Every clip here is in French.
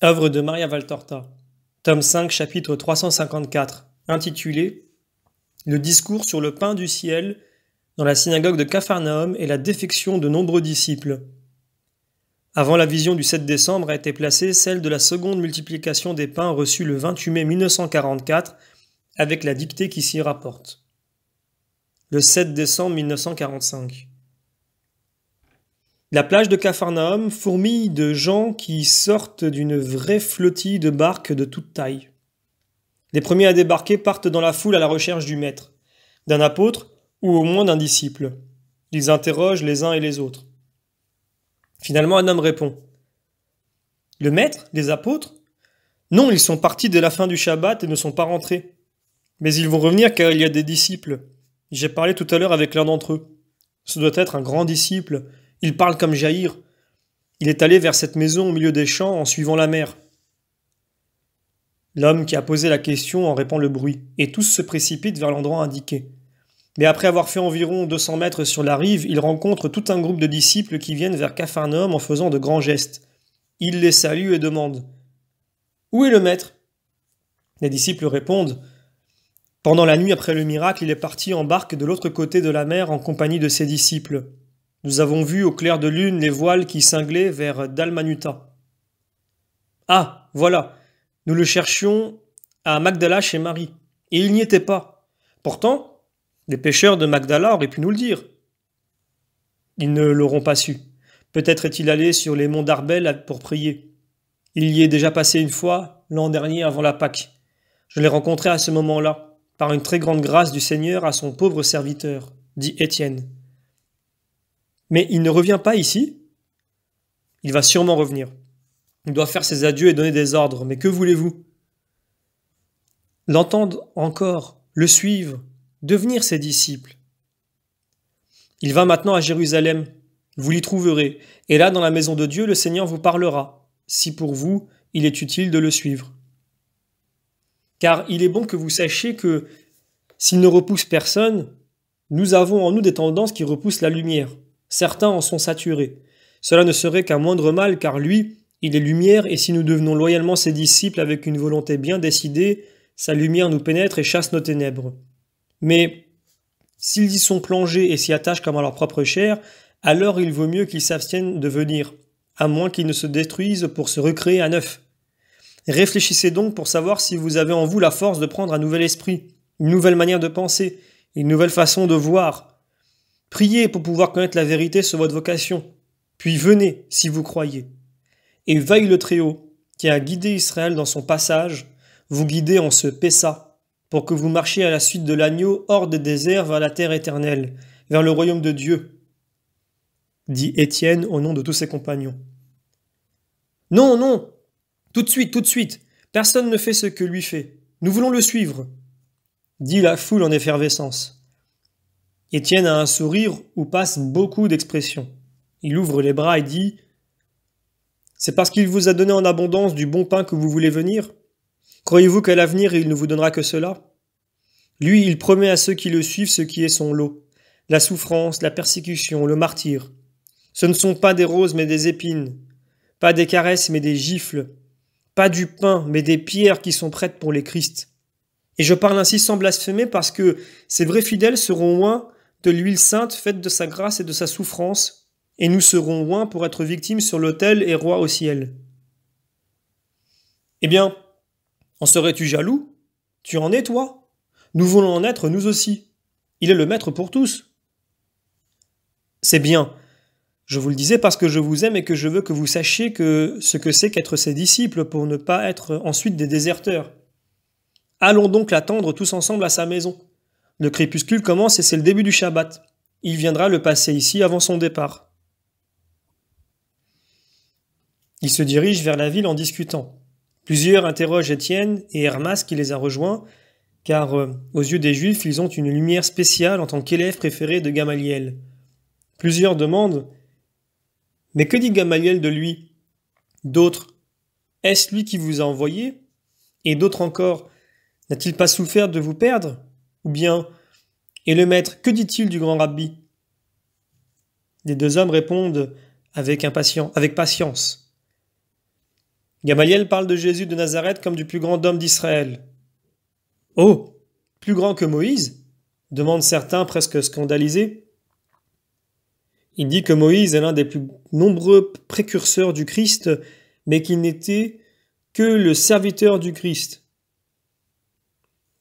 Œuvre de Maria Valtorta, tome 5, chapitre 354, intitulé Le discours sur le pain du ciel dans la synagogue de Capharnaüm et la défection de nombreux disciples. Avant la vision du 7 décembre a été placée celle de la seconde multiplication des pains reçue le 28 mai 1944 avec la dictée qui s'y rapporte. Le 7 décembre 1945. La plage de Capharnaüm fourmille de gens qui sortent d'une vraie flottille de barques de toute taille. Les premiers à débarquer partent dans la foule à la recherche du maître, d'un apôtre ou au moins d'un disciple. Ils interrogent les uns et les autres. Finalement, un homme répond. Le maître, les apôtres? Non, ils sont partis dès la fin du Shabbat et ne sont pas rentrés. Mais ils vont revenir car il y a des disciples. J'ai parlé tout à l'heure avec l'un d'entre eux. Ce doit être un grand disciple. Il parle comme Jaïr. Il est allé vers cette maison au milieu des champs en suivant la mer. L'homme qui a posé la question en répand le bruit, et tous se précipitent vers l'endroit indiqué. Mais après avoir fait environ 200 mètres sur la rive, il rencontre tout un groupe de disciples qui viennent vers Capharnaüm en faisant de grands gestes. Il les salue et demande « Où est le maître ?» Les disciples répondent « Pendant la nuit après le miracle, il est parti en barque de l'autre côté de la mer en compagnie de ses disciples. Nous avons vu au clair de lune les voiles qui cinglaient vers Dalmanuta. »« Ah, voilà, nous le cherchions à Magdala chez Marie, et il n'y était pas. Pourtant, les pêcheurs de Magdala auraient pu nous le dire. » Ils ne l'auront pas su. Peut-être est-il allé sur les monts d'Arbel pour prier. Il y est déjà passé une fois, l'an dernier avant la Pâque. Je l'ai rencontré à ce moment-là, par une très grande grâce du Seigneur à son pauvre serviteur, dit Étienne. Mais il ne revient pas ici ? Il va sûrement revenir. Il doit faire ses adieux et donner des ordres, mais que voulez-vous ? L'entendre encore, le suivre, devenir ses disciples. Il va maintenant à Jérusalem, vous l'y trouverez, et là dans la maison de Dieu le Seigneur vous parlera, si pour vous il est utile de le suivre. Car il est bon que vous sachiez que, s'il ne repousse personne, nous avons en nous des tendances qui repoussent la lumière. Certains en sont saturés. Cela ne serait qu'un moindre mal, car lui, il est lumière, et si nous devenons loyalement ses disciples avec une volonté bien décidée, sa lumière nous pénètre et chasse nos ténèbres. Mais s'ils y sont plongés et s'y attachent comme à leur propre chair, alors il vaut mieux qu'ils s'abstiennent de venir, à moins qu'ils ne se détruisent pour se recréer à neuf. Réfléchissez donc pour savoir si vous avez en vous la force de prendre un nouvel esprit, une nouvelle manière de penser, une nouvelle façon de voir. Priez pour pouvoir connaître la vérité sur votre vocation, puis venez si vous croyez. Et veuille le Très-Haut, qui a guidé Israël dans son passage, vous guider en ce Pessa, pour que vous marchiez à la suite de l'agneau hors des déserts vers la terre éternelle, vers le royaume de Dieu, dit Étienne au nom de tous ses compagnons. Non, non, tout de suite, personne ne fait ce que lui fait. Nous voulons le suivre, dit la foule en effervescence. Étienne a un sourire où passent beaucoup d'expressions. Il ouvre les bras et dit « C'est parce qu'il vous a donné en abondance du bon pain que vous voulez venir ? Croyez-vous qu'à l'avenir il ne vous donnera que cela ? Lui, il promet à ceux qui le suivent ce qui est son lot, la souffrance, la persécution, le martyre. Ce ne sont pas des roses mais des épines, pas des caresses mais des gifles, pas du pain mais des pierres qui sont prêtes pour les Christ. Et je parle ainsi sans blasphémer parce que ces vrais fidèles seront oints de l'huile sainte faite de sa grâce et de sa souffrance, et nous serons oints pour être victimes sur l'autel et rois au ciel. » Eh bien, en serais-tu jaloux ? Tu en es, toi ? Nous voulons en être, nous aussi. Il est le maître pour tous. C'est bien. Je vous le disais parce que je vous aime et que je veux que vous sachiez ce que c'est qu'être ses disciples pour ne pas être ensuite des déserteurs. Allons donc l'attendre tous ensemble à sa maison. Le crépuscule commence et c'est le début du Shabbat. Il viendra le passer ici avant son départ. Ils se dirigent vers la ville en discutant. Plusieurs interrogent Étienne et Hermas qui les a rejoints, car aux yeux des Juifs, ils ont une lumière spéciale en tant qu'élèves préférés de Gamaliel. Plusieurs demandent « Mais que dit Gamaliel de lui ?» D'autres « Est-ce lui qui vous a envoyé ?» Et d'autres encore « N'a-t-il pas souffert de vous perdre ?» Ou bien « Et le maître, que dit-il du grand rabbi ?» Les deux hommes répondent avec patience. Gamaliel parle de Jésus de Nazareth comme du plus grand homme d'Israël. Oh, plus grand que Moïse? Demandent certains presque scandalisés. Il dit que Moïse est l'un des plus nombreux précurseurs du Christ, mais qu'il n'était que le serviteur du Christ.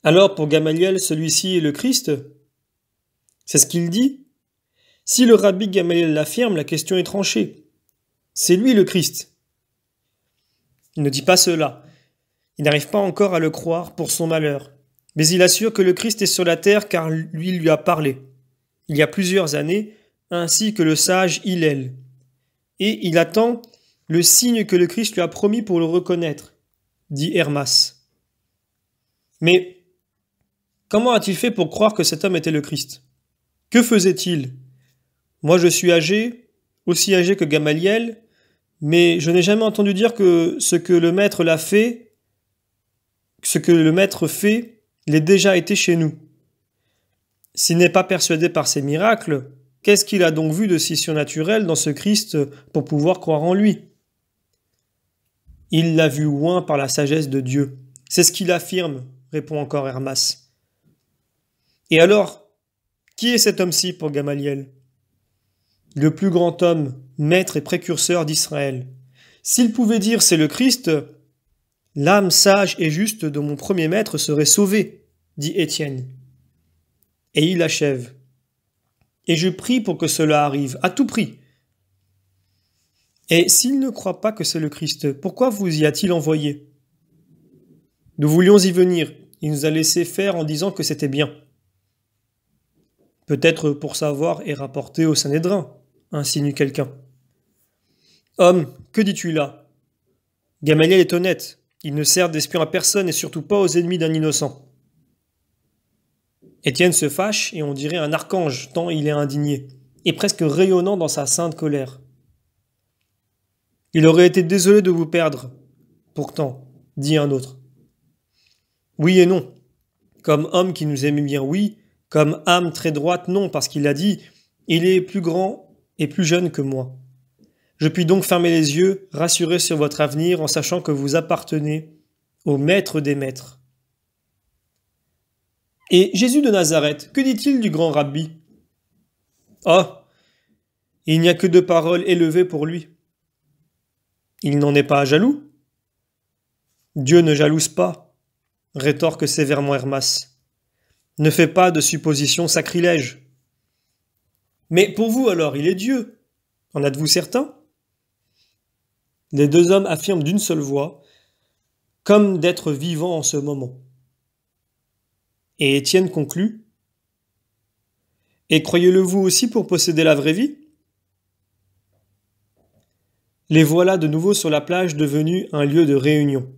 Alors pour Gamaliel, celui-ci est le Christ? C'est ce qu'il dit? Si le rabbi Gamaliel l'affirme, la question est tranchée. C'est lui le Christ. Il ne dit pas cela. Il n'arrive pas encore à le croire pour son malheur. Mais il assure que le Christ est sur la terre car lui a parlé, il y a plusieurs années, ainsi que le sage Hillel. Et il attend le signe que le Christ lui a promis pour le reconnaître, dit Hermas. Mais comment a-t-il fait pour croire que cet homme était le Christ? Que faisait-il? Moi je suis âgé, aussi âgé que Gamaliel, mais je n'ai jamais entendu dire que ce que le maître fait, l'ait déjà été chez nous. S'il n'est pas persuadé par ses miracles, qu'est-ce qu'il a donc vu de si surnaturel dans ce Christ pour pouvoir croire en lui? Il l'a vu loin par la sagesse de Dieu. C'est ce qu'il affirme, répond encore Hermas. Et alors, qui est cet homme-ci pour Gamaliel? Le plus grand homme, maître et précurseur d'Israël. S'il pouvait dire c'est le Christ, l'âme sage et juste de mon premier maître serait sauvée, dit Étienne. Et il achève. Et je prie pour que cela arrive, à tout prix. Et s'il ne croit pas que c'est le Christ, pourquoi vous y a-t-il envoyé? Nous voulions y venir, il nous a laissé faire en disant que c'était bien. Peut-être pour savoir et rapporter au Sanhédrin, insinue quelqu'un. Homme, que dis-tu là? Gamaliel est honnête, il ne sert d'espion à personne et surtout pas aux ennemis d'un innocent. Étienne se fâche et on dirait un archange tant il est indigné, et presque rayonnant dans sa sainte colère. Il aurait été désolé de vous perdre, pourtant, dit un autre. Oui et non. Comme homme qui nous aimait bien, oui. Comme âme très droite, non, parce qu'il a dit « Il est plus grand et plus jeune que moi. Je puis donc fermer les yeux, rassuré sur votre avenir, en sachant que vous appartenez au maître des maîtres. » Et Jésus de Nazareth, que dit-il du grand rabbi? Oh, il n'y a que 2 paroles élevées pour lui. Il n'en est pas jaloux? Dieu ne jalouse pas, rétorque sévèrement Hermas. Ne fais pas de suppositions sacrilèges. Mais pour vous alors, il est Dieu. En êtes-vous certain? Les 2 hommes affirment d'une seule voix, comme d'être vivants en ce moment. Et Étienne conclut. Et croyez-le vous aussi pour posséder la vraie vie? Les voilà de nouveau sur la plage devenue un lieu de réunion.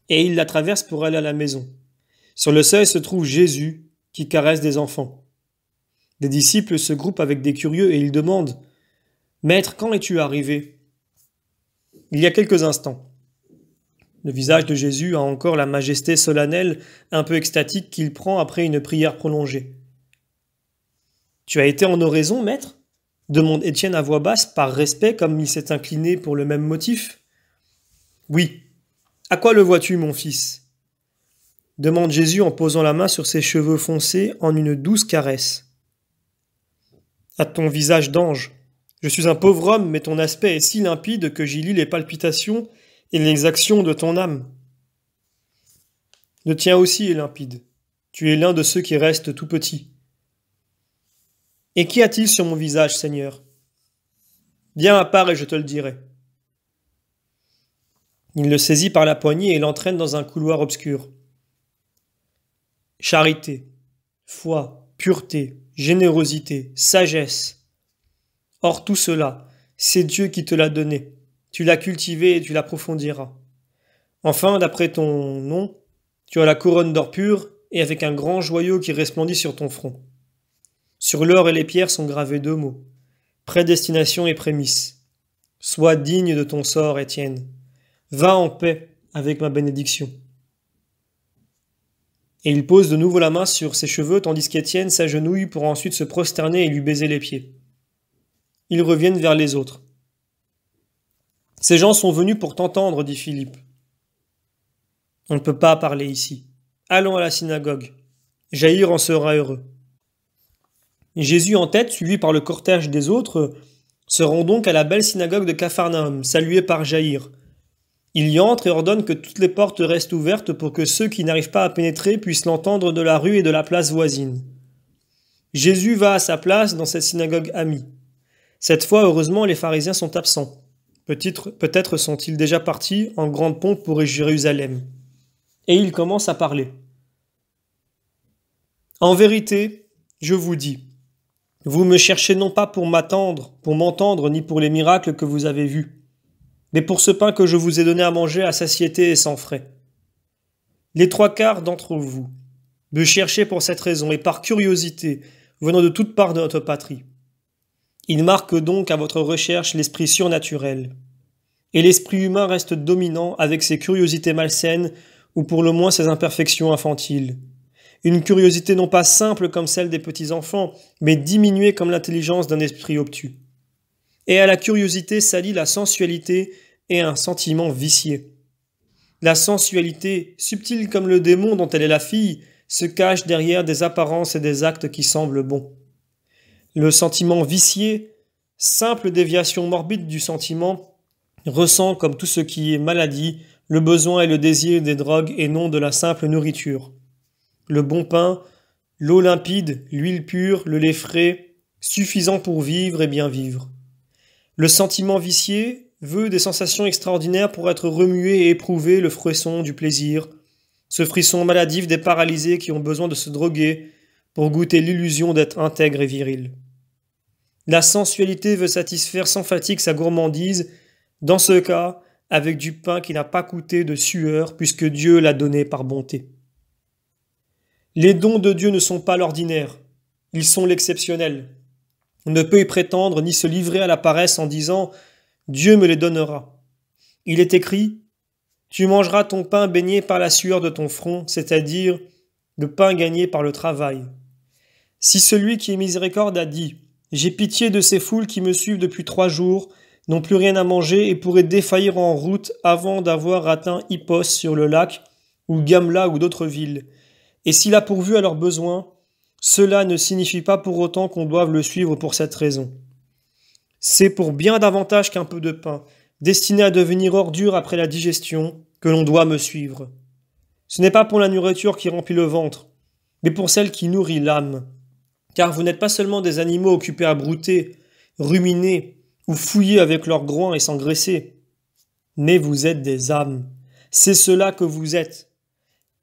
Et ils la traversent pour aller à la maison. Sur le seuil se trouve Jésus, qui caresse des enfants. Des disciples se groupent avec des curieux et ils demandent « Maître, quand es-tu arrivé ?» Il y a quelques instants. Le visage de Jésus a encore la majesté solennelle, un peu extatique qu'il prend après une prière prolongée. « Tu as été en oraison, maître ?» demande Étienne à voix basse, par respect, comme il s'est incliné pour le même motif. « Oui. À quoi le vois-tu, mon fils ?» demande Jésus en posant la main sur ses cheveux foncés en une douce caresse. « À ton visage d'ange. Je suis un pauvre homme, mais ton aspect est si limpide que j'y lis les palpitations et les actions de ton âme. Le tien aussi est limpide. Tu es l'un de ceux qui restent tout petits. Et qu'y a-t-il sur mon visage, Seigneur? Viens à part et je te le dirai. » Il le saisit par la poignée et l'entraîne dans un couloir obscur. Charité, foi, pureté, générosité, sagesse. Or tout cela, c'est Dieu qui te l'a donné. Tu l'as cultivé et tu l'approfondiras. Enfin, d'après ton nom, tu as la couronne d'or pur et avec un grand joyau qui resplendit sur ton front. Sur l'or et les pierres sont gravés 2 mots. Prédestination et prémisse. Sois digne de ton sort, Étienne. Va en paix avec ma bénédiction. Et il pose de nouveau la main sur ses cheveux tandis qu'Étienne s'agenouille pour ensuite se prosterner et lui baiser les pieds. Ils reviennent vers les autres. Ces gens sont venus pour t'entendre, dit Philippe. On ne peut pas parler ici. Allons à la synagogue. Jaïr en sera heureux. Jésus en tête, suivi par le cortège des autres, se rend donc à la belle synagogue de Capharnaüm, saluée par Jaïr. Il y entre et ordonne que toutes les portes restent ouvertes pour que ceux qui n'arrivent pas à pénétrer puissent l'entendre de la rue et de la place voisine. Jésus va à sa place dans cette synagogue amie. Cette fois, heureusement, les pharisiens sont absents. Peut-être sont-ils déjà partis en grande pompe pour Jérusalem. Et il commence à parler. En vérité, je vous dis, vous me cherchez non pas pour m'entendre, ni pour les miracles que vous avez vus, mais pour ce pain que je vous ai donné à manger à satiété et sans frais. Les 3/4 d'entre vous me cherchaient pour cette raison et par curiosité, venant de toutes parts de notre patrie. Il marque donc à votre recherche l'esprit surnaturel. Et l'esprit humain reste dominant avec ses curiosités malsaines ou pour le moins ses imperfections infantiles. Une curiosité non pas simple comme celle des petits enfants, mais diminuée comme l'intelligence d'un esprit obtus. Et à la curiosité s'allie la sensualité et un sentiment vicié. La sensualité, subtile comme le démon dont elle est la fille, se cache derrière des apparences et des actes qui semblent bons. Le sentiment vicié, simple déviation morbide du sentiment, ressent comme tout ce qui est maladie, le besoin et le désir des drogues et non de la simple nourriture. Le bon pain, l'eau limpide, l'huile pure, le lait frais, suffisant pour vivre et bien vivre. Le sentiment vicié veut des sensations extraordinaires pour être remué et éprouver le frisson du plaisir, ce frisson maladif des paralysés qui ont besoin de se droguer pour goûter l'illusion d'être intègre et viril. La sensualité veut satisfaire sans fatigue sa gourmandise, dans ce cas, avec du pain qui n'a pas coûté de sueur puisque Dieu l'a donné par bonté. Les dons de Dieu ne sont pas l'ordinaire, ils sont l'exceptionnel. On ne peut y prétendre ni se livrer à la paresse en disant « Dieu me les donnera ». Il est écrit « Tu mangeras ton pain baigné par la sueur de ton front, c'est-à-dire le pain gagné par le travail. » Si celui qui est miséricorde a dit « J'ai pitié de ces foules qui me suivent depuis 3 jours, n'ont plus rien à manger et pourraient défaillir en route avant d'avoir atteint Hippos sur le lac, ou Gamla ou d'autres villes. Et s'il a pourvu à leurs besoins, cela ne signifie pas pour autant qu'on doive le suivre pour cette raison. C'est pour bien davantage qu'un peu de pain, destiné à devenir ordure après la digestion, que l'on doit me suivre. Ce n'est pas pour la nourriture qui remplit le ventre, mais pour celle qui nourrit l'âme. Car vous n'êtes pas seulement des animaux occupés à brouter, ruminer ou fouiller avec leurs groins et s'engraisser, mais vous êtes des âmes. C'est cela que vous êtes.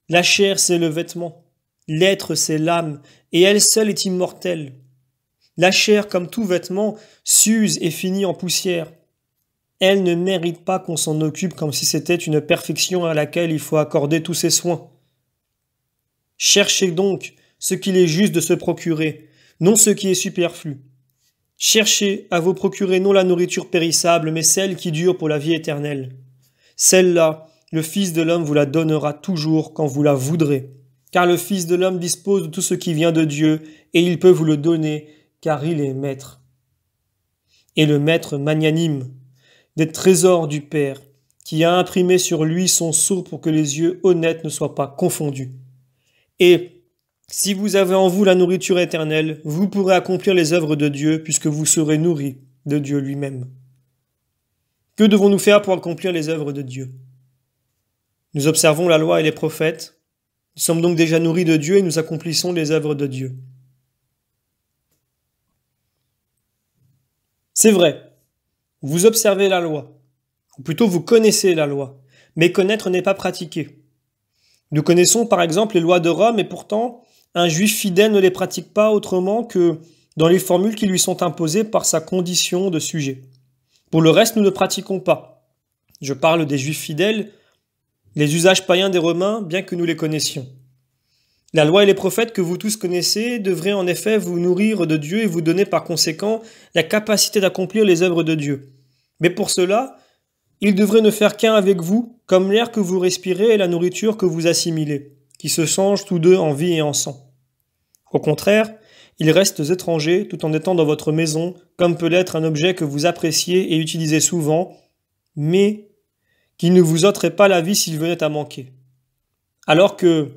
La chair, c'est le vêtement. L'être, c'est l'âme, et elle seule est immortelle. La chair, comme tout vêtement, s'use et finit en poussière. Elle ne mérite pas qu'on s'en occupe comme si c'était une perfection à laquelle il faut accorder tous ses soins. Cherchez donc ce qu'il est juste de se procurer, non ce qui est superflu. Cherchez à vous procurer non la nourriture périssable, mais celle qui dure pour la vie éternelle. Celle-là, le Fils de l'homme vous la donnera toujours quand vous la voudrez, car le Fils de l'homme dispose de tout ce qui vient de Dieu, et il peut vous le donner, car il est maître. Et le maître magnanime, des trésors du Père, qui a imprimé sur lui son sceau pour que les yeux honnêtes ne soient pas confondus. Et si vous avez en vous la nourriture éternelle, vous pourrez accomplir les œuvres de Dieu, puisque vous serez nourris de Dieu lui-même. Que devons-nous faire pour accomplir les œuvres de Dieu ? Nous observons la loi et les prophètes. Nous sommes donc déjà nourris de Dieu et nous accomplissons les œuvres de Dieu. C'est vrai, vous observez la loi, ou plutôt vous connaissez la loi, mais connaître n'est pas pratiquer. Nous connaissons par exemple les lois de Rome et pourtant, un juif fidèle ne les pratique pas autrement que dans les formules qui lui sont imposées par sa condition de sujet. Pour le reste, nous ne pratiquons pas. Je parle des juifs fidèles, les usages païens des Romains, bien que nous les connaissions. La loi et les prophètes que vous tous connaissez devraient en effet vous nourrir de Dieu et vous donner par conséquent la capacité d'accomplir les œuvres de Dieu. Mais pour cela, ils devraient ne faire qu'un avec vous, comme l'air que vous respirez et la nourriture que vous assimilez, qui se changent tous deux en vie et en sang. Au contraire, ils restent étrangers tout en étant dans votre maison, comme peut l'être un objet que vous appréciez et utilisez souvent, mais qu'il ne vous ôterait pas la vie s'il venait à manquer. Alors que,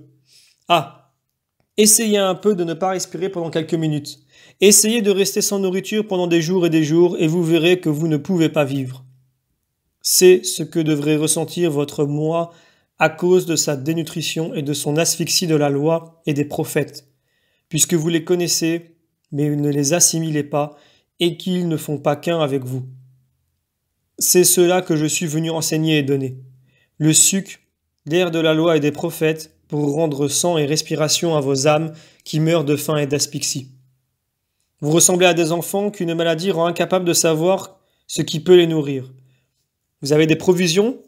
essayez un peu de ne pas respirer pendant quelques minutes. Essayez de rester sans nourriture pendant des jours et vous verrez que vous ne pouvez pas vivre. C'est ce que devrait ressentir votre moi à cause de sa dénutrition et de son asphyxie de la loi et des prophètes, puisque vous les connaissez, mais ne les assimilez pas, et qu'ils ne font pas qu'un avec vous. C'est cela que je suis venu enseigner et donner. Le sucre, l'air de la loi et des prophètes, pour rendre sang et respiration à vos âmes qui meurent de faim et d'asphyxie. Vous ressemblez à des enfants qu'une maladie rend incapables de savoir ce qui peut les nourrir. Vous avez des provisions,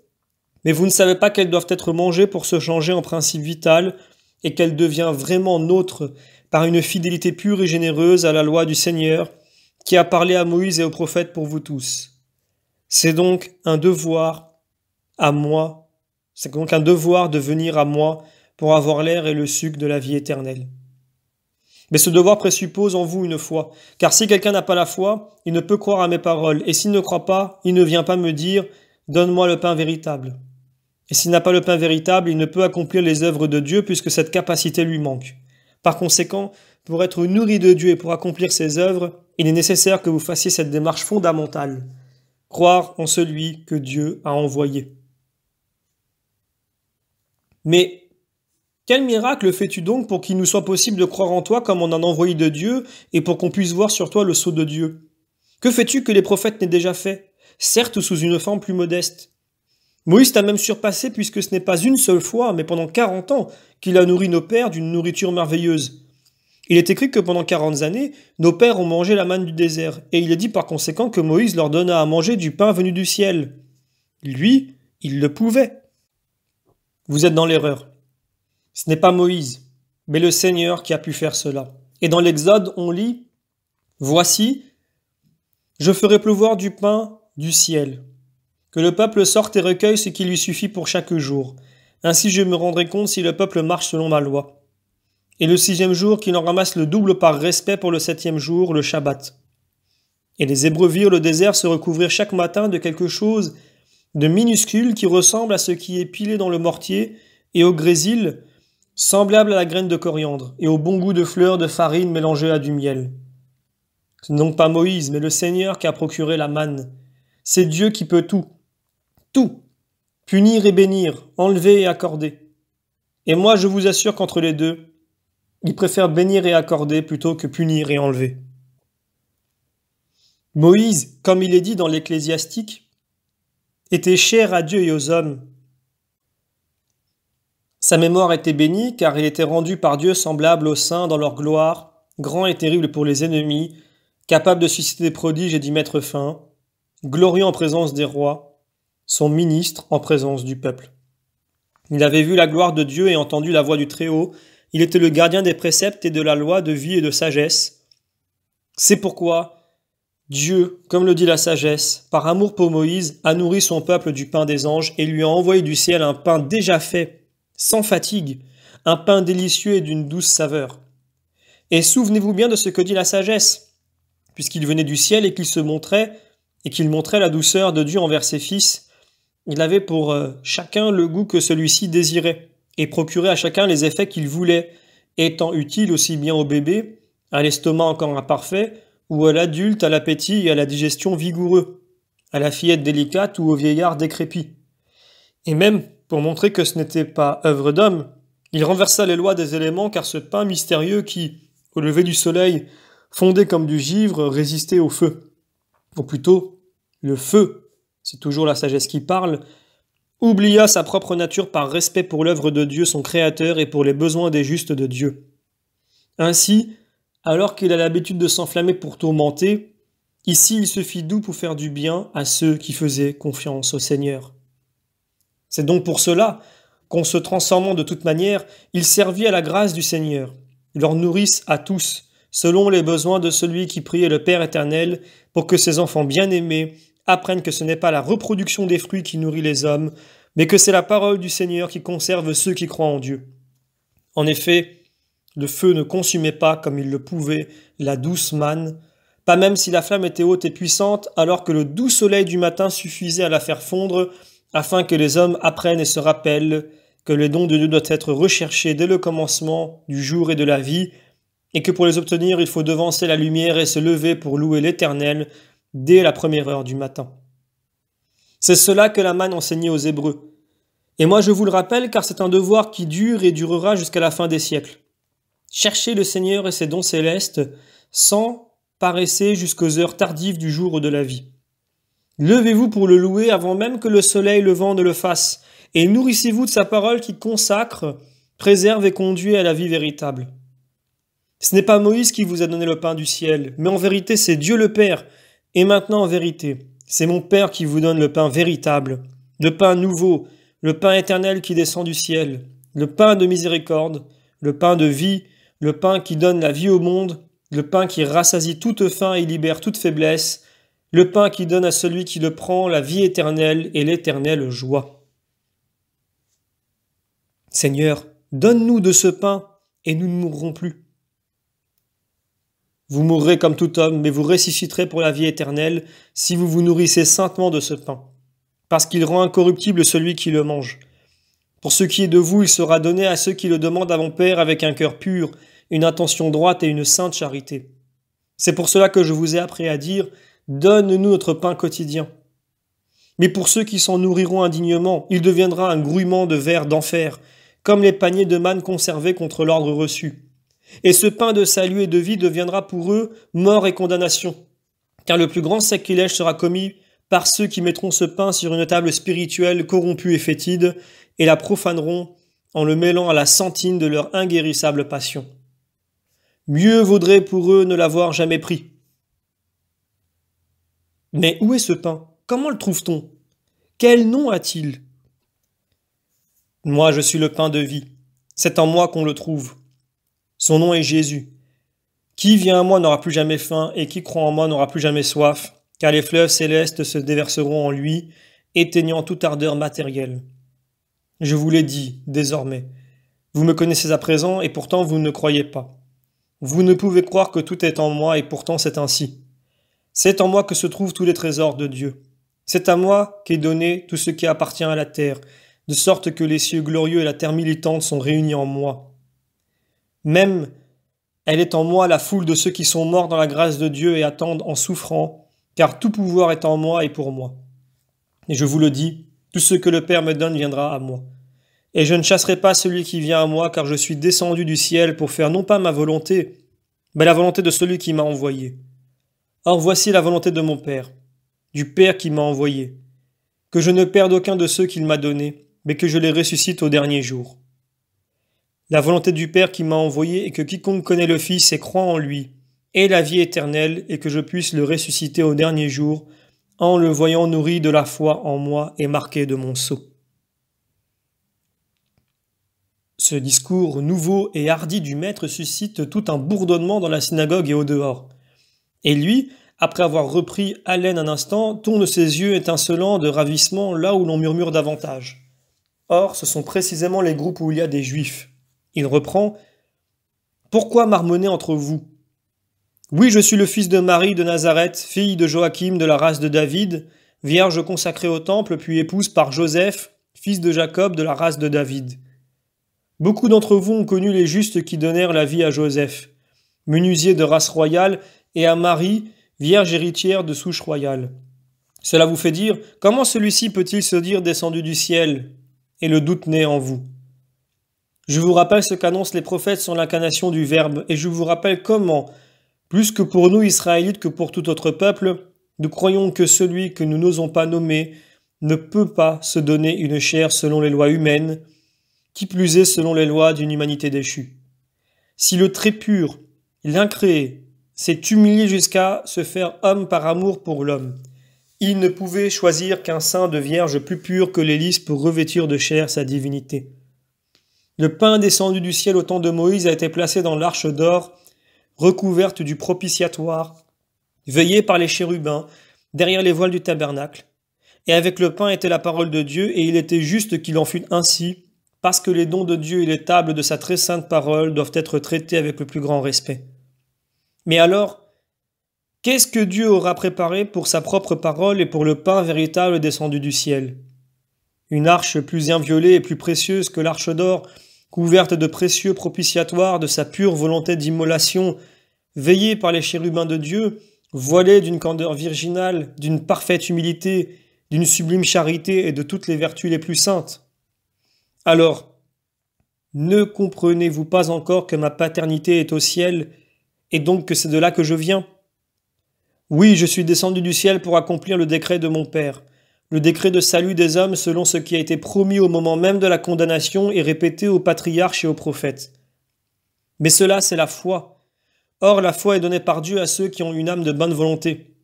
mais vous ne savez pas qu'elles doivent être mangées pour se changer en principe vital et qu'elle devient vraiment nôtre par une fidélité pure et généreuse à la loi du Seigneur qui a parlé à Moïse et aux prophètes pour vous tous. C'est donc un devoir de venir à moi pour avoir l'air et le sucre de la vie éternelle. Mais ce devoir présuppose en vous une foi, car si quelqu'un n'a pas la foi, il ne peut croire à mes paroles, et s'il ne croit pas, il ne vient pas me dire « Donne-moi le pain véritable ». Et s'il n'a pas le pain véritable, il ne peut accomplir les œuvres de Dieu puisque cette capacité lui manque. Par conséquent, pour être nourri de Dieu et pour accomplir ses œuvres, il est nécessaire que vous fassiez cette démarche fondamentale, croire en celui que Dieu a envoyé. Mais quel miracle fais-tu donc pour qu'il nous soit possible de croire en toi comme en un envoyé de Dieu et pour qu'on puisse voir sur toi le sceau de Dieu? Que fais-tu que les prophètes n'aient déjà fait, certes sous une forme plus modeste? Moïse t'a même surpassé puisque ce n'est pas une seule fois, mais pendant 40 ans qu'il a nourri nos pères d'une nourriture merveilleuse. Il est écrit que pendant 40 années, nos pères ont mangé la manne du désert, et il est dit par conséquent que Moïse leur donna à manger du pain venu du ciel. Lui, il le pouvait. Vous êtes dans l'erreur. Ce n'est pas Moïse, mais le Seigneur qui a pu faire cela. Et dans l'Exode, on lit « Voici, je ferai pleuvoir du pain du ciel, que le peuple sorte et recueille ce qui lui suffit pour chaque jour. Ainsi je me rendrai compte si le peuple marche selon ma loi. Et le 6e jour, qu'il en ramasse le double par respect pour le 7e jour, le Shabbat. Et les Hébreux virent le désert se recouvrir chaque matin de quelque chose de minuscule qui ressemble à ce qui est pilé dans le mortier et au grésil, semblable à la graine de coriandre, et au bon goût de fleurs de farine mélangée à du miel. Ce n'est donc pas Moïse, mais le Seigneur qui a procuré la manne. C'est Dieu qui peut tout. Tout. Punir et bénir, enlever et accorder. Et moi, je vous assure qu'entre les deux, il préfère bénir et accorder plutôt que punir et enlever. Moïse, comme il est dit dans l'Ecclésiastique, était cher à Dieu et aux hommes. Sa mémoire était bénie, car il était rendu par Dieu semblable aux saints dans leur gloire, grand et terrible pour les ennemis, capable de susciter des prodiges et d'y mettre fin, glorieux en présence des rois, son ministre en présence du peuple. Il avait vu la gloire de Dieu et entendu la voix du Très-Haut. Il était le gardien des préceptes et de la loi de vie et de sagesse. C'est pourquoi Dieu, comme le dit la sagesse, par amour pour Moïse, a nourri son peuple du pain des anges et lui a envoyé du ciel un pain déjà fait, sans fatigue, un pain délicieux et d'une douce saveur. Et souvenez-vous bien de ce que dit la sagesse, puisqu'il venait du ciel et qu'il montrait la douceur de Dieu envers ses fils. Il avait pour chacun le goût que celui-ci désirait, et procurait à chacun les effets qu'il voulait, étant utile aussi bien au bébé, à l'estomac encore imparfait, ou à l'adulte à l'appétit et à la digestion vigoureux, à la fillette délicate ou au vieillard décrépit. Et même, pour montrer que ce n'était pas œuvre d'homme, il renversa les lois des éléments car ce pain mystérieux qui, au lever du soleil, fondait comme du givre, résistait au feu. Ou plutôt, le feu, c'est toujours la sagesse qui parle, oublia sa propre nature par respect pour l'œuvre de Dieu, son Créateur, et pour les besoins des justes de Dieu. Ainsi, alors qu'il a l'habitude de s'enflammer pour tourmenter, ici il se fit doux pour faire du bien à ceux qui faisaient confiance au Seigneur. C'est donc pour cela qu'en se transformant de toute manière, il servit à la grâce du Seigneur. Il leur nourrisse à tous, selon les besoins de celui qui priait le Père éternel, pour que ses enfants bien-aimés apprennent que ce n'est pas la reproduction des fruits qui nourrit les hommes, mais que c'est la parole du Seigneur qui conserve ceux qui croient en Dieu. En effet, le feu ne consumait pas comme il le pouvait la douce manne, pas même si la flamme était haute et puissante, alors que le doux soleil du matin suffisait à la faire fondre, afin que les hommes apprennent et se rappellent que les dons de Dieu doivent être recherchés dès le commencement du jour et de la vie, et que pour les obtenir, il faut devancer la lumière et se lever pour louer l'Éternel dès la première heure du matin. C'est cela que la manne enseignait aux Hébreux. Et moi je vous le rappelle car c'est un devoir qui dure et durera jusqu'à la fin des siècles. Cherchez le Seigneur et ses dons célestes sans paresser jusqu'aux heures tardives du jour ou de la vie. Levez-vous pour le louer avant même que le soleil levant ne le fasse, et nourrissez-vous de sa parole qui consacre, préserve et conduit à la vie véritable. Ce n'est pas Moïse qui vous a donné le pain du ciel, mais en vérité c'est Dieu le Père, et maintenant en vérité, c'est mon Père qui vous donne le pain véritable, le pain nouveau, le pain éternel qui descend du ciel, le pain de miséricorde, le pain de vie, le pain qui donne la vie au monde, le pain qui rassasie toute faim et libère toute faiblesse, le pain qui donne à celui qui le prend la vie éternelle et l'éternelle joie. Seigneur, donne-nous de ce pain et nous ne mourrons plus. Vous mourrez comme tout homme, mais vous ressusciterez pour la vie éternelle si vous vous nourrissez saintement de ce pain, parce qu'il rend incorruptible celui qui le mange. Pour ce qui est de vous, il sera donné à ceux qui le demandent à mon Père avec un cœur pur, une intention droite et une sainte charité. C'est pour cela que je vous ai appris à dire « Donne-nous notre pain quotidien ». Mais pour ceux qui s'en nourriront indignement, il deviendra un grouillement de vers d'enfer, comme les paniers de manne conservés contre l'ordre reçu. Et ce pain de salut et de vie deviendra pour eux mort et condamnation, car le plus grand sacrilège sera commis par ceux qui mettront ce pain sur une table spirituelle corrompue et fétide, et la profaneront en le mêlant à la sentine de leur inguérissable passion. Mieux vaudrait pour eux ne l'avoir jamais pris. Mais où est ce pain? Comment le trouve-t-on? Quel nom a-t-il? Moi, je suis le pain de vie. C'est en moi qu'on le trouve. Son nom est Jésus. Qui vient à moi n'aura plus jamais faim, et qui croit en moi n'aura plus jamais soif, car les fleuves célestes se déverseront en lui, éteignant toute ardeur matérielle. Je vous l'ai dit, désormais. Vous me connaissez à présent, et pourtant vous ne croyez pas. Vous ne pouvez croire que tout est en moi, et pourtant c'est ainsi. C'est en moi que se trouvent tous les trésors de Dieu. C'est à moi qu'est donné tout ce qui appartient à la terre, de sorte que les cieux glorieux et la terre militante sont réunis en moi. Même, elle est en moi la foule de ceux qui sont morts dans la grâce de Dieu et attendent en souffrant, car tout pouvoir est en moi et pour moi. Et je vous le dis, tout ce que le Père me donne viendra à moi. Et je ne chasserai pas celui qui vient à moi, car je suis descendu du ciel pour faire non pas ma volonté, mais la volonté de celui qui m'a envoyé. Or voici la volonté de mon Père, du Père qui m'a envoyé, que je ne perde aucun de ceux qu'il m'a donnés, mais que je les ressuscite au dernier jour. La volonté du Père qui m'a envoyé est que quiconque connaît le Fils et croit en lui ait la vie éternelle et que je puisse le ressusciter au dernier jour en le voyant nourri de la foi en moi et marqué de mon sceau. Ce discours nouveau et hardi du Maître suscite tout un bourdonnement dans la synagogue et au dehors. Et lui, après avoir repris haleine un instant, tourne ses yeux étincelants de ravissement là où l'on murmure davantage. Or, ce sont précisément les groupes où il y a des Juifs. Il reprend « Pourquoi marmonner entre vous? Oui, je suis le fils de Marie de Nazareth, fille de Joachim de la race de David, vierge consacrée au temple, puis épouse par Joseph, fils de Jacob de la race de David. Beaucoup d'entre vous ont connu les justes qui donnèrent la vie à Joseph, menuisier de race royale, et à Marie, vierge héritière de souche royale. Cela vous fait dire, comment celui-ci peut-il se dire descendu du ciel? Et le doute naît en vous. Je vous rappelle ce qu'annoncent les prophètes sur l'incarnation du Verbe, et je vous rappelle comment, plus que pour nous Israélites que pour tout autre peuple, nous croyons que celui que nous n'osons pas nommer ne peut pas se donner une chair selon les lois humaines, qui plus est selon les lois d'une humanité déchue. Si le très pur, l'incréé, s'est humilié jusqu'à se faire homme par amour pour l'homme, il ne pouvait choisir qu'un sein de vierge plus pur que les lys pour revêtir de chair sa divinité. Le pain descendu du ciel au temps de Moïse a été placé dans l'arche d'or, recouverte du propitiatoire, veillée par les chérubins, derrière les voiles du tabernacle. Et avec le pain était la parole de Dieu, et il était juste qu'il en fût ainsi, parce que les dons de Dieu et les tables de sa très sainte parole doivent être traités avec le plus grand respect. Mais alors, Qu'est-ce que Dieu aura préparé pour sa propre parole et pour le pain véritable descendu du ciel? Une arche plus inviolée et plus précieuse que l'arche d'or, couverte de précieux propitiatoires de sa pure volonté d'immolation, veillée par les chérubins de Dieu, voilée d'une candeur virginale, d'une parfaite humilité, d'une sublime charité et de toutes les vertus les plus saintes. Alors, ne comprenez-vous pas encore que ma paternité est au ciel, et donc que c'est de là que je viens? Oui, je suis descendu du ciel pour accomplir le décret de mon Père, le décret de salut des hommes selon ce qui a été promis au moment même de la condamnation et répété aux patriarches et aux prophètes. Mais cela, c'est la foi. Or, la foi est donnée par Dieu à ceux qui ont une âme de bonne volonté.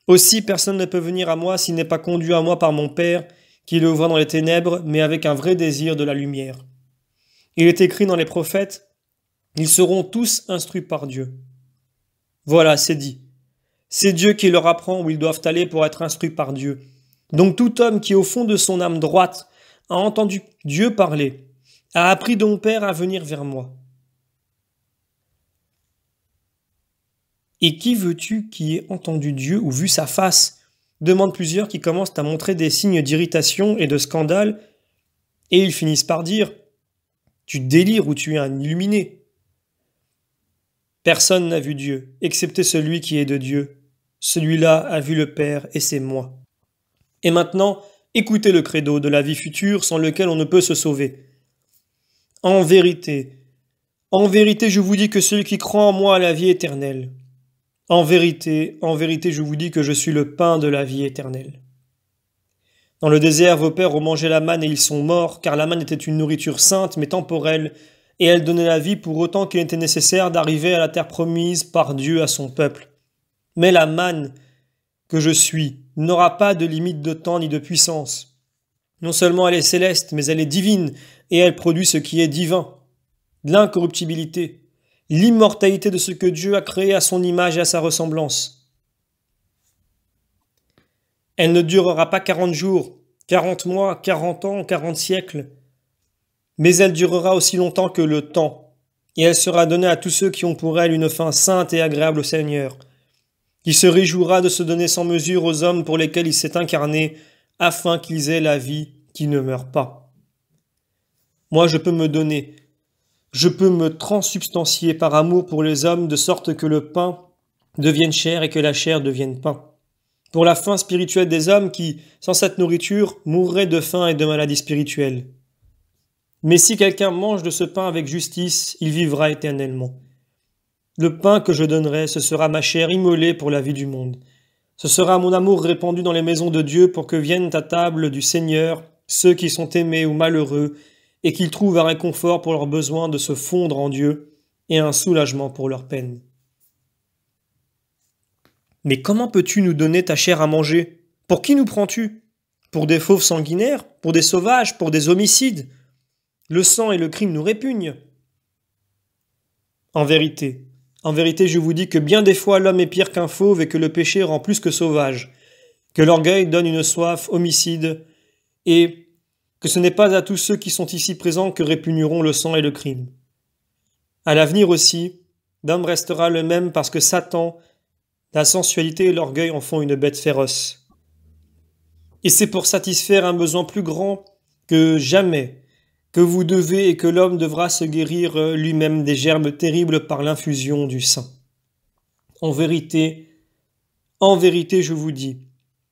Aussi, personne ne peut venir à moi s'il n'est pas conduit à moi par mon Père, qui le voit dans les ténèbres, mais avec un vrai désir de la lumière. Il est écrit dans les prophètes, « Ils seront tous instruits par Dieu. » Voilà, c'est dit. C'est Dieu qui leur apprend où ils doivent aller pour être instruits par Dieu. Donc tout homme qui, au fond de son âme droite, a entendu Dieu parler, a appris de mon Père à venir vers moi. Et qui veux-tu qui ait entendu Dieu ou vu sa face? Demandent plusieurs qui commencent à montrer des signes d'irritation et de scandale, et ils finissent par dire « Tu délires ou tu es un illuminé ?» Personne n'a vu Dieu, excepté celui qui est de Dieu. Celui-là a vu le Père, et c'est moi. Et maintenant, écoutez le credo de la vie future sans lequel on ne peut se sauver. En vérité, je vous dis que celui qui croit en moi a la vie éternelle. En vérité, je vous dis que je suis le pain de la vie éternelle. Dans le désert, vos pères ont mangé la manne et ils sont morts, car la manne était une nourriture sainte mais temporelle, et elle donnait la vie pour autant qu'il était nécessaire d'arriver à la terre promise par Dieu à son peuple. Mais la manne que je suis n'aura pas de limite de temps ni de puissance. Non seulement elle est céleste, mais elle est divine, et elle produit ce qui est divin, l'incorruptibilité, l'immortalité de ce que Dieu a créé à son image et à sa ressemblance. Elle ne durera pas 40 jours, 40 mois, 40 ans, 40 siècles, mais elle durera aussi longtemps que le temps, et elle sera donnée à tous ceux qui ont pour elle une fin sainte et agréable au Seigneur, qui se réjouira de se donner sans mesure aux hommes pour lesquels il s'est incarné, afin qu'ils aient la vie qui ne meurt pas. Moi, je peux me transsubstantier par amour pour les hommes, de sorte que le pain devienne chair et que la chair devienne pain. Pour la faim spirituelle des hommes qui, sans cette nourriture, mourraient de faim et de maladie spirituelle. Mais si quelqu'un mange de ce pain avec justice, il vivra éternellement. Le pain que je donnerai, ce sera ma chair immolée pour la vie du monde. Ce sera mon amour répandu dans les maisons de Dieu pour que viennent à table du Seigneur ceux qui sont aimés ou malheureux et qu'ils trouvent un réconfort pour leurs besoins de se fondre en Dieu et un soulagement pour leurs peines. Mais comment peux-tu nous donner ta chair à manger? Pour qui nous prends-tu? Pour des fauves sanguinaires? Pour des sauvages? Pour des homicides? Le sang et le crime nous répugnent. En vérité, je vous dis que bien des fois l'homme est pire qu'un fauve et que le péché rend plus que sauvage, que l'orgueil donne une soif homicide et que ce n'est pas à tous ceux qui sont ici présents que répugneront le sang et le crime. À l'avenir aussi, l'homme restera le même parce que Satan, la sensualité et l'orgueil en font une bête féroce. Et c'est pour satisfaire un besoin plus grand que jamais que vous devez et que l'homme devra se guérir lui-même des germes terribles par l'infusion du sang. En vérité, je vous dis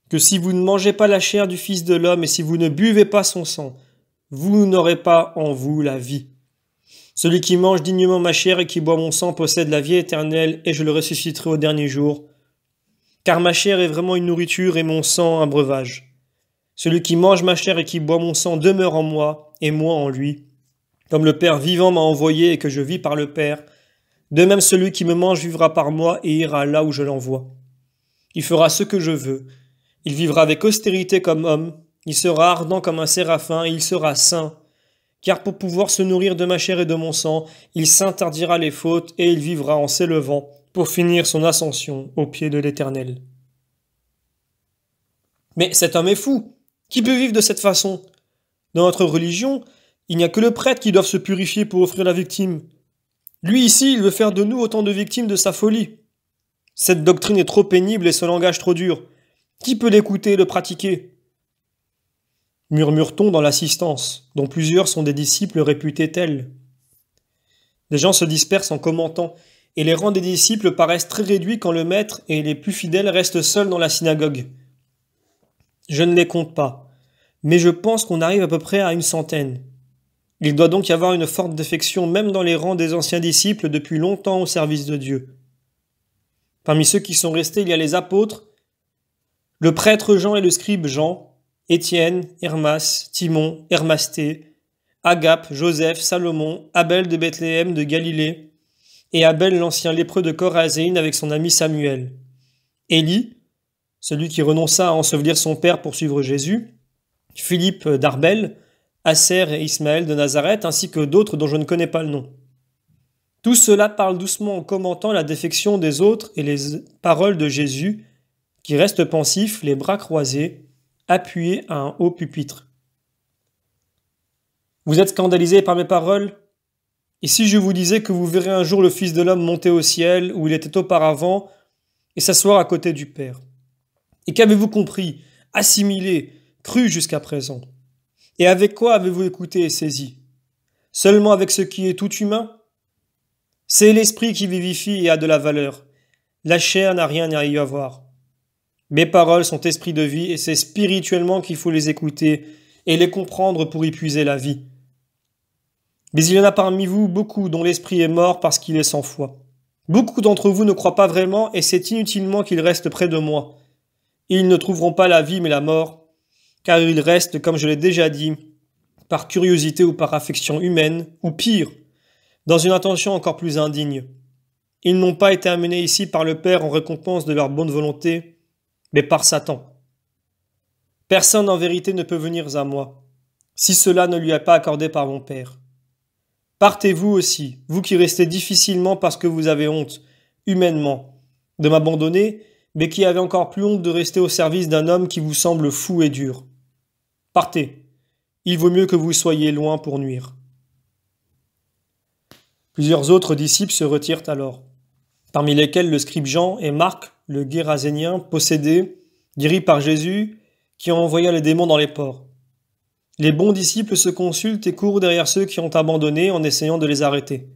que si vous ne mangez pas la chair du Fils de l'homme et si vous ne buvez pas son sang, vous n'aurez pas en vous la vie. Celui qui mange dignement ma chair et qui boit mon sang possède la vie éternelle et je le ressusciterai au dernier jour. Car ma chair est vraiment une nourriture et mon sang un breuvage. Celui qui mange ma chair et qui boit mon sang demeure en moi, et moi en lui. Comme le Père vivant m'a envoyé et que je vis par le Père, de même celui qui me mange vivra par moi et ira là où je l'envoie. Il fera ce que je veux. Il vivra avec austérité comme homme, il sera ardent comme un séraphin et il sera saint. Car pour pouvoir se nourrir de ma chair et de mon sang, il s'interdira les fautes et il vivra en s'élevant pour finir son ascension au pied de l'Éternel. Mais cet homme est fou. Qui peut vivre de cette façon? Dans notre religion, il n'y a que le prêtre qui doit se purifier pour offrir la victime. Lui ici, il veut faire de nous autant de victimes de sa folie. Cette doctrine est trop pénible et ce langage trop dur. Qui peut l'écouter et le pratiquer » Murmure-t-on dans l'assistance, dont plusieurs sont des disciples réputés tels. Les gens se dispersent en commentant, et les rangs des disciples paraissent très réduits quand le maître et les plus fidèles restent seuls dans la synagogue. Je ne les compte pas, mais je pense qu'on arrive à peu près à 100. Il doit donc y avoir une forte défection même dans les rangs des anciens disciples depuis longtemps au service de Dieu. Parmi ceux qui sont restés, il y a les apôtres, le prêtre Jean et le scribe Jean, Étienne, Hermas, Timon, Hermasté, Agape, Joseph, Salomon, Abel de Bethléem de Galilée, et Abel l'ancien lépreux de Corazine avec son ami Samuel. Élie, celui qui renonça à ensevelir son père pour suivre Jésus, Philippe d'Arbel, Aser et Ismaël de Nazareth, ainsi que d'autres dont je ne connais pas le nom. Tout cela parle doucement en commentant la défection des autres et les paroles de Jésus, qui reste pensif, les bras croisés, appuyé à un haut pupitre. Vous êtes scandalisés par mes paroles ? Et si je vous disais que vous verrez un jour le Fils de l'homme monter au ciel, où il était auparavant, et s'asseoir à côté du Père ? Et qu'avez-vous compris, assimilé, cru jusqu'à présent ? Et avec quoi avez-vous écouté et saisi ? Seulement avec ce qui est tout humain ? C'est l'esprit qui vivifie et a de la valeur. La chair n'a rien à y avoir. Mes paroles sont esprit de vie et c'est spirituellement qu'il faut les écouter et les comprendre pour y puiser la vie. Mais il y en a parmi vous beaucoup dont l'esprit est mort parce qu'il est sans foi. Beaucoup d'entre vous ne croient pas vraiment et c'est inutilement qu'ils restent près de moi. Ils ne trouveront pas la vie mais la mort, car ils restent, comme je l'ai déjà dit, par curiosité ou par affection humaine, ou pire, dans une intention encore plus indigne. Ils n'ont pas été amenés ici par le Père en récompense de leur bonne volonté, mais par Satan. Personne en vérité ne peut venir à moi, si cela ne lui est pas accordé par mon Père. Partez vous aussi, vous qui restez difficilement parce que vous avez honte, humainement, de m'abandonner, mais qui avez encore plus honte de rester au service d'un homme qui vous semble fou et dur. Partez, il vaut mieux que vous soyez loin pour nuire. Plusieurs autres disciples se retirent alors, parmi lesquels le scribe Jean et Marc, le Guérasénien, possédé, guéri par Jésus, qui envoya les démons dans les porcs. Les bons disciples se consultent et courent derrière ceux qui ont abandonné en essayant de les arrêter.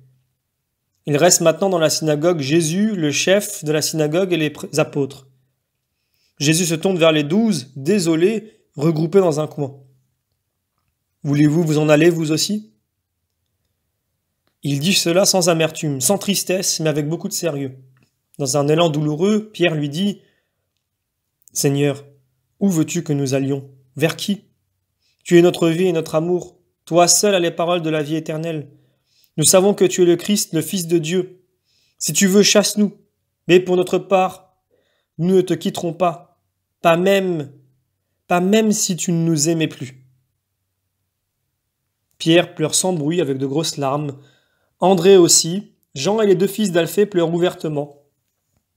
Il reste maintenant dans la synagogue Jésus, le chef de la synagogue et les apôtres. Jésus se tourne vers les 12, désolés, regroupés dans un coin. « Voulez-vous vous en aller, vous aussi ?» Il dit cela sans amertume, sans tristesse, mais avec beaucoup de sérieux. Dans un élan douloureux, Pierre lui dit « Seigneur, où veux-tu que nous allions ? Vers qui ? Tu es notre vie et notre amour. Toi seul as les paroles de la vie éternelle. Nous savons que tu es le Christ, le Fils de Dieu. Si tu veux, chasse-nous. Mais pour notre part, nous ne te quitterons pas. Pas même si tu ne nous aimais plus. » Pierre pleure sans bruit avec de grosses larmes. André aussi. Jean et les 2 fils d'Alphée pleurent ouvertement.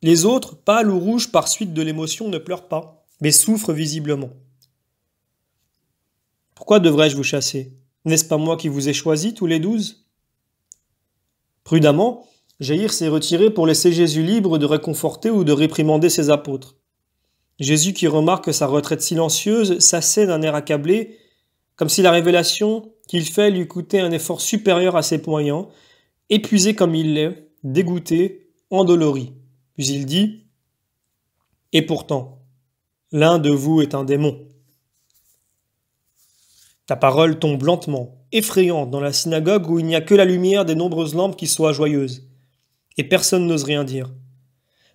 Les autres, pâles ou rouges par suite de l'émotion, ne pleurent pas, mais souffrent visiblement. « Pourquoi devrais-je vous chasser ? N'est-ce pas moi qui vous ai choisis, tous les 12 ?» Prudemment, Jaïr s'est retiré pour laisser Jésus libre de réconforter ou de réprimander ses apôtres. Jésus, qui remarque sa retraite silencieuse, s'assied d'un air accablé, comme si la révélation qu'il fait lui coûtait un effort supérieur à ses moyens, épuisé comme il l'est, dégoûté, endolori. Puis il dit « Et pourtant, l'un de vous est un démon. » La parole tombe lentement, effrayante, dans la synagogue où il n'y a que la lumière des nombreuses lampes qui soient joyeuses. Et personne n'ose rien dire.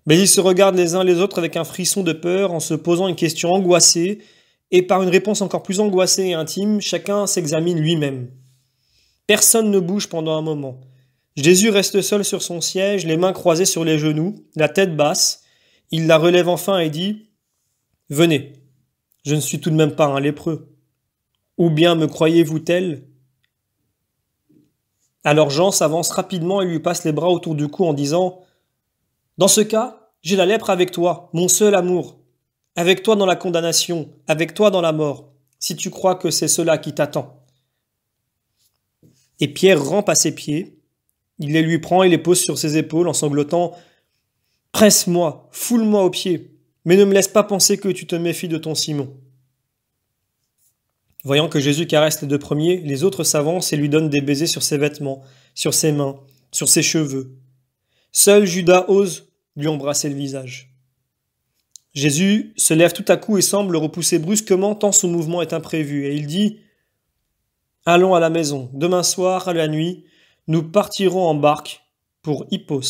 Mais ils se regardent les uns les autres avec un frisson de peur en se posant une question angoissée, et par une réponse encore plus angoissée et intime, chacun s'examine lui-même. Personne ne bouge pendant un moment. Jésus reste seul sur son siège, les mains croisées sur les genoux, la tête basse. Il la relève enfin et dit « Venez, je ne suis tout de même pas un lépreux. Ou bien me croyez-vous tel ?» Alors Jean s'avance rapidement et lui passe les bras autour du cou en disant « Dans ce cas, j'ai la lèpre avec toi, mon seul amour. Avec toi dans la condamnation, avec toi dans la mort, si tu crois que c'est cela qui t'attend. » Et Pierre rampe à ses pieds. Il les lui prend et les pose sur ses épaules en sanglotant « Presse-moi, foule-moi aux pieds, mais ne me laisse pas penser que tu te méfies de ton Simon. » Voyant que Jésus caresse les deux premiers, les autres s'avancent et lui donnent des baisers sur ses vêtements, sur ses mains, sur ses cheveux. Seul Judas ose lui embrasser le visage. Jésus se lève tout à coup et semble le repousser brusquement tant son mouvement est imprévu, et il dit « Allons à la maison, demain soir, à la nuit, nous partirons en barque pour Hippos. »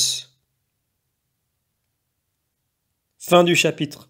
Fin du chapitre.